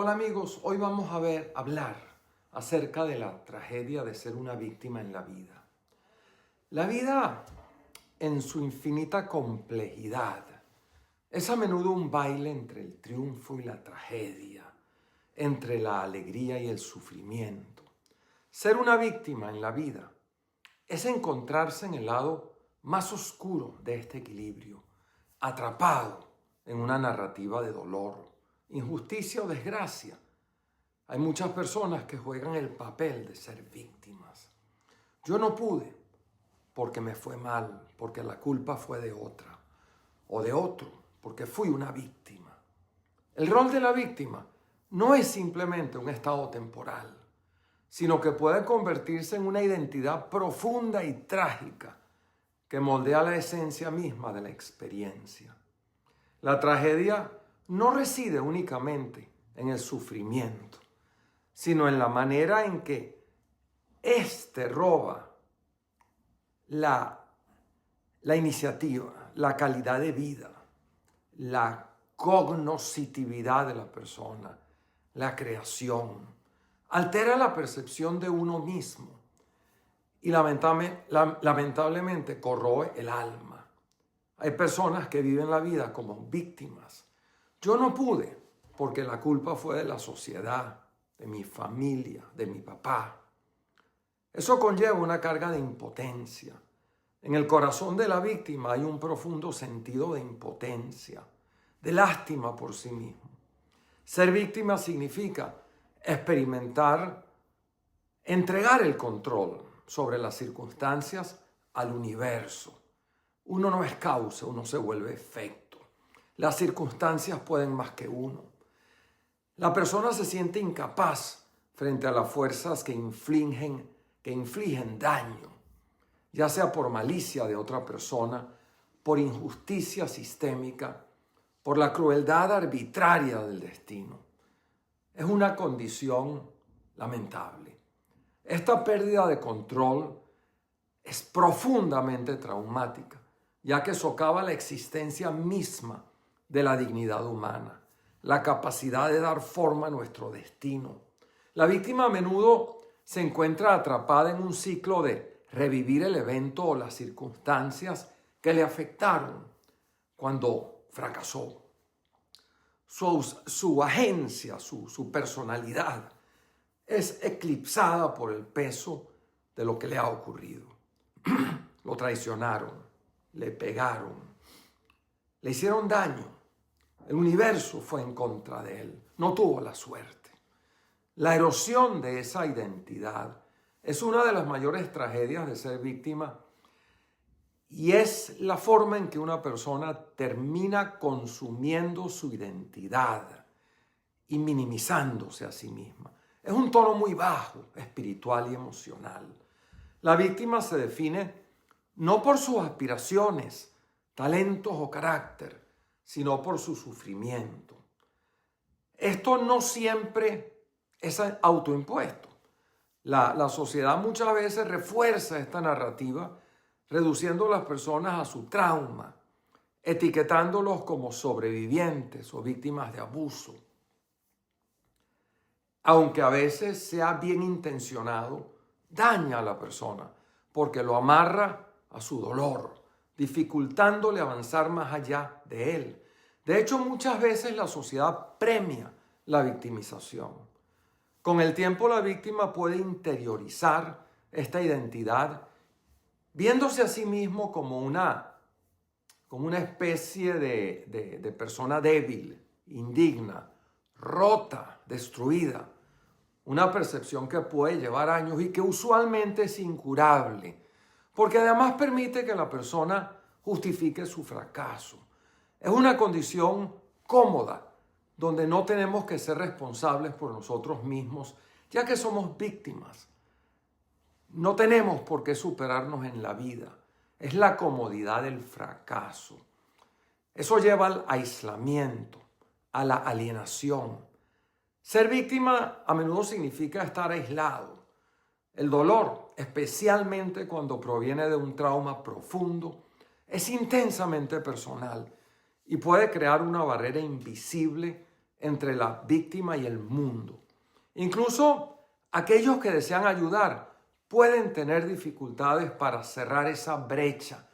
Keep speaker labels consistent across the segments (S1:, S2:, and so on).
S1: Hola amigos, hoy vamos a hablar acerca de la tragedia de ser una víctima en la vida. La vida, en su infinita complejidad, es a menudo un baile entre el triunfo y la tragedia, entre la alegría y el sufrimiento. Ser una víctima en la vida es encontrarse en el lado más oscuro de este equilibrio, atrapado en una narrativa de dolor, injusticia o desgracia. Hay muchas personas que juegan el papel de ser víctimas. Yo no pude porque me fue mal, porque la culpa fue de otra o de otro, porque fui una víctima. El rol de la víctima no es simplemente un estado temporal, sino que puede convertirse en una identidad profunda y trágica que moldea la esencia misma de la experiencia. La tragedia no reside únicamente en el sufrimiento, sino en la manera en que éste roba la iniciativa, la calidad de vida, la cognoscitividad de la persona, la creación, altera la percepción de uno mismo y lamentablemente corroe el alma. Hay personas que viven la vida como víctimas. Yo no pude porque la culpa fue de la sociedad, de mi familia, de mi papá. Eso conlleva una carga de impotencia. En el corazón de la víctima hay un profundo sentido de impotencia, de lástima por sí mismo. Ser víctima significa entregar el control sobre las circunstancias al universo. Uno no es causa, uno se vuelve efecto. Las circunstancias pueden más que uno. La persona se siente incapaz frente a las fuerzas que infligen daño, ya sea por malicia de otra persona, por injusticia sistémica, por la crueldad arbitraria del destino. Es una condición lamentable. Esta pérdida de control es profundamente traumática, ya que socava la existencia misma de la dignidad humana, la capacidad de dar forma a nuestro destino. La víctima a menudo se encuentra atrapada en un ciclo de revivir el evento o las circunstancias que le afectaron cuando fracasó. Su agencia, su personalidad es eclipsada por el peso de lo que le ha ocurrido. Lo traicionaron, le pegaron, le hicieron daño. El universo fue en contra de él, no tuvo la suerte. La erosión de esa identidad es una de las mayores tragedias de ser víctima y es la forma en que una persona termina consumiendo su identidad y minimizándose a sí misma. Es un tono muy bajo, espiritual y emocional. La víctima se define no por sus aspiraciones, talentos o carácter, sino por su sufrimiento. Esto no siempre es autoimpuesto. La sociedad muchas veces refuerza esta narrativa, reduciendo a las personas a su trauma, etiquetándolos como sobrevivientes o víctimas de abuso. Aunque a veces sea bien intencionado, daña a la persona porque lo amarra a su dolor, dificultándole avanzar más allá de él. De hecho, muchas veces la sociedad premia la victimización. Con el tiempo, la víctima puede interiorizar esta identidad, viéndose a sí mismo como una especie de persona débil, indigna, rota, destruida. Una percepción que puede llevar años y que usualmente es incurable, porque además permite que la persona justifique su fracaso. Es una condición cómoda, donde no tenemos que ser responsables por nosotros mismos, ya que somos víctimas. No tenemos por qué superarnos en la vida. Es la comodidad del fracaso. Eso lleva al aislamiento, a la alienación. Ser víctima a menudo significa estar aislado. El dolor, especialmente cuando proviene de un trauma profundo, es intensamente personal y puede crear una barrera invisible entre la víctima y el mundo. Incluso aquellos que desean ayudar pueden tener dificultades para cerrar esa brecha,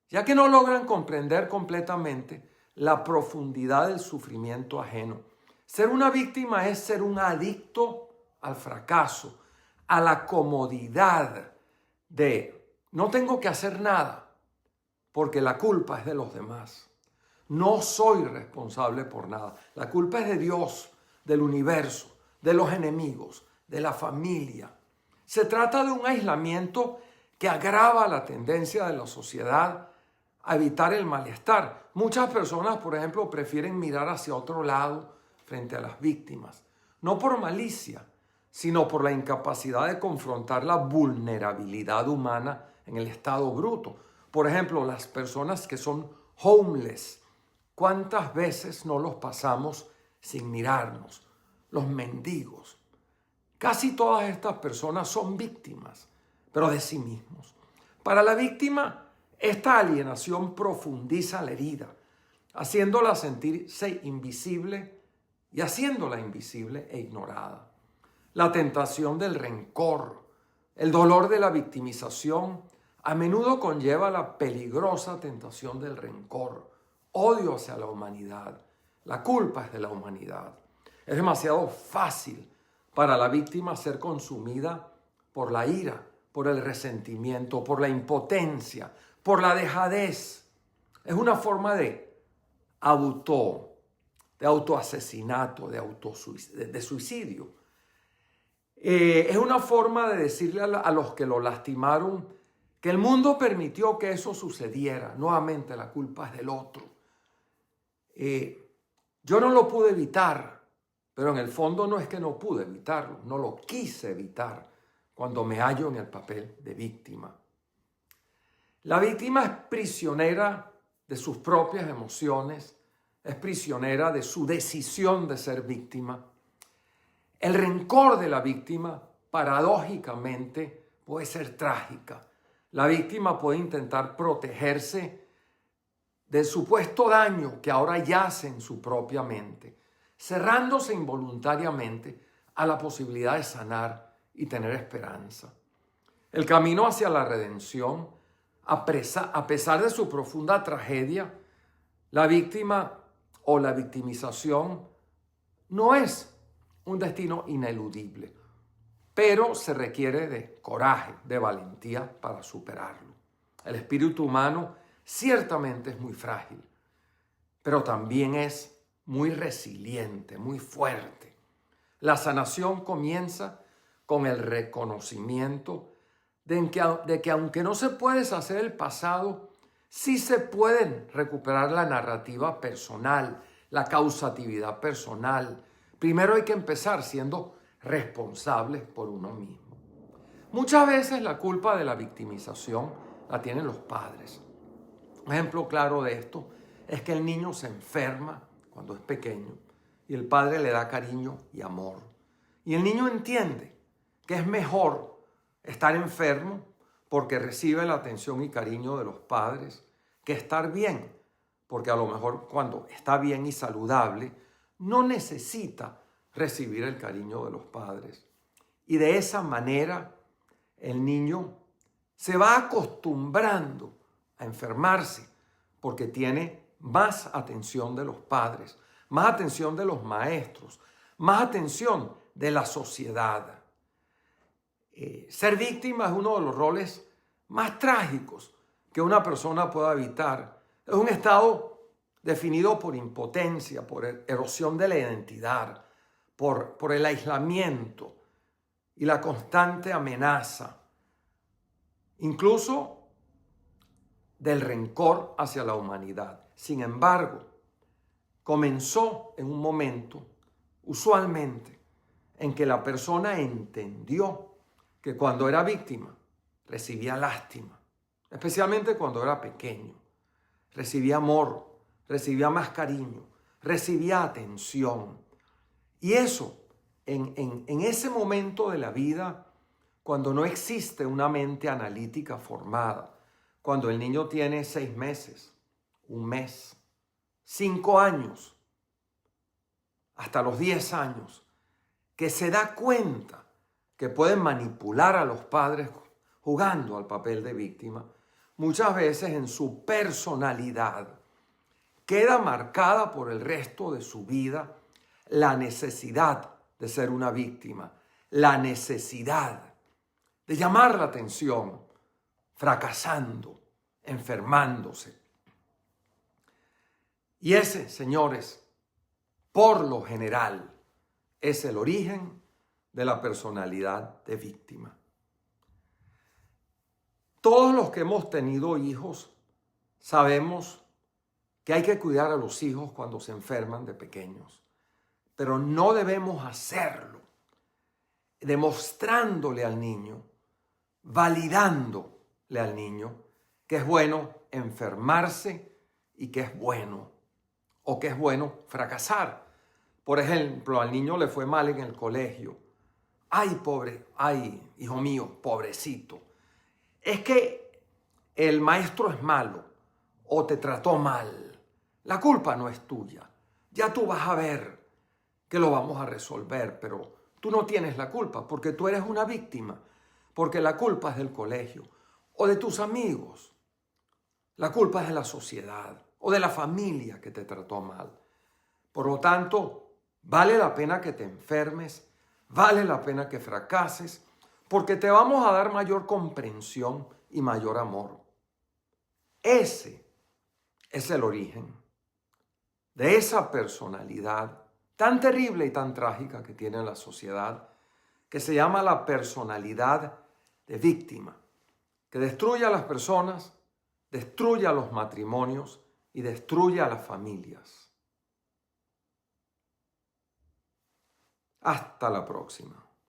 S1: ya que no logran comprender completamente la profundidad del sufrimiento ajeno. Ser una víctima es ser un adicto al fracaso, a la comodidad de no tengo que hacer nada porque la culpa es de los demás. No soy responsable por nada. La culpa es de Dios, del universo, de los enemigos, de la familia. Se trata de un aislamiento que agrava la tendencia de la sociedad a evitar el malestar. Muchas personas, por ejemplo, prefieren mirar hacia otro lado frente a las víctimas, no por malicia, sino por la incapacidad de confrontar la vulnerabilidad humana en el estado bruto. Por ejemplo, las personas que son homeless, ¿cuántas veces no los pasamos sin mirarnos? Los mendigos. Casi todas estas personas son víctimas, pero de sí mismos. Para la víctima, esta alienación profundiza la herida, haciéndola sentirse invisible y haciéndola invisible e ignorada. La tentación del rencor, el dolor de la victimización, a menudo conlleva la peligrosa tentación del rencor, odio hacia la humanidad. La culpa es de la humanidad. Es demasiado fácil para la víctima ser consumida por la ira, por el resentimiento, por la impotencia, por la dejadez. Es una forma de autoasesinato, de suicidio. Es una forma de decirle a los que lo lastimaron que el mundo permitió que eso sucediera. Nuevamente, la culpa es del otro. Yo no lo pude evitar, pero en el fondo no es que no pude evitarlo, no lo quise evitar cuando me hallo en el papel de víctima. La víctima es prisionera de sus propias emociones, es prisionera de su decisión de ser víctima. El rencor de la víctima, paradójicamente, puede ser trágica. La víctima puede intentar protegerse del supuesto daño que ahora yace en su propia mente, cerrándose involuntariamente a la posibilidad de sanar y tener esperanza. El camino hacia la redención, a pesar de su profunda tragedia, la víctima o la victimización no es un destino ineludible, pero se requiere de coraje, de valentía para superarlo. El espíritu humano ciertamente es muy frágil, pero también es muy resiliente, muy fuerte. La sanación comienza con el reconocimiento de que aunque no se puede deshacer el pasado, sí se pueden recuperar la narrativa personal, la causatividad personal. Primero hay que empezar siendo responsables por uno mismo. Muchas veces la culpa de la victimización la tienen los padres. Un ejemplo claro de esto es que el niño se enferma cuando es pequeño y el padre le da cariño y amor. Y el niño entiende que es mejor estar enfermo porque recibe la atención y cariño de los padres que estar bien, porque a lo mejor cuando está bien y saludable no necesita recibir el cariño de los padres. Y de esa manera el niño se va acostumbrando a enfermarse porque tiene más atención de los padres, más atención de los maestros, más atención de la sociedad. Ser víctima es uno de los roles más trágicos que una persona pueda evitar. Es un estado definido por impotencia, por erosión de la identidad, por el aislamiento y la constante amenaza, incluso del rencor hacia la humanidad. Sin embargo, comenzó en un momento, usualmente, en que la persona entendió que cuando era víctima recibía lástima, especialmente cuando era pequeño, recibía amor, recibía más cariño, recibía atención. Y eso, en ese momento de la vida, cuando no existe una mente analítica formada, cuando el niño tiene 6 meses, 1 mes, 5 años, hasta los 10 años, que se da cuenta que pueden manipular a los padres jugando al papel de víctima, muchas veces en su personalidad queda marcada por el resto de su vida la necesidad de ser una víctima, la necesidad de llamar la atención, fracasando, enfermándose. Y ese, señores, por lo general, es el origen de la personalidad de víctima. Todos los que hemos tenido hijos sabemos que hay que cuidar a los hijos cuando se enferman de pequeños, pero no debemos hacerlo demostrándole al niño, validándole al niño que es bueno enfermarse y que es bueno o que es bueno fracasar. Por ejemplo, al niño le fue mal en el colegio. Ay, pobre, ay, hijo mío, pobrecito. Es que el maestro es malo o te trató mal. La culpa no es tuya. Ya tú vas a ver que lo vamos a resolver, pero tú no tienes la culpa porque tú eres una víctima, porque la culpa es del colegio o de tus amigos. La culpa es de la sociedad o de la familia que te trató mal. Por lo tanto, vale la pena que te enfermes, vale la pena que fracases, porque te vamos a dar mayor comprensión y mayor amor. Ese es el origen de esa personalidad tan terrible y tan trágica que tiene la sociedad, que se llama la personalidad de víctima, que destruye a las personas, destruye a los matrimonios y destruye a las familias. Hasta la próxima.